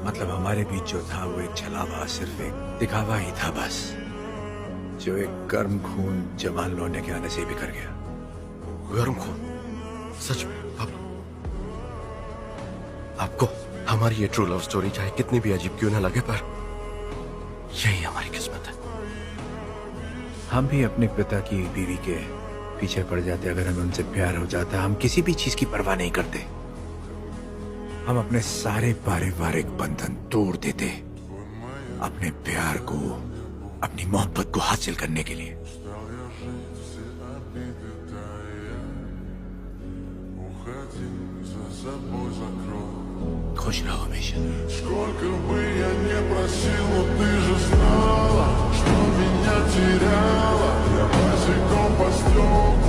मतलब हमारे बीच जो था वो एक छलावा, सिर्फ एक दिखावा ही था बस, जो एक गर्म खून जवान लौंडे के आने से भी कर गया। गर्म खून? सच में? आपको हमारी ये ट्रू लव स्टोरी चाहे कितनी भी अजीब क्यों ना लगे, पर यही हमारी किस्मत है। हम भी अपने पिता की बीवी के पीछे पड़ जाते, अगर हमें उनसे प्यार हो जाता। हम किसी भी चीज की परवाह नहीं करते, हम अपने सारे पारिवारिक बंधन तोड़ देते अपने प्यार को, अपनी मोहब्बत को हासिल करने के लिए। खुश रहो हमेशा। Сколько бы я не просил, но ты же знала, что меня теряла. Я босиком по стеклам.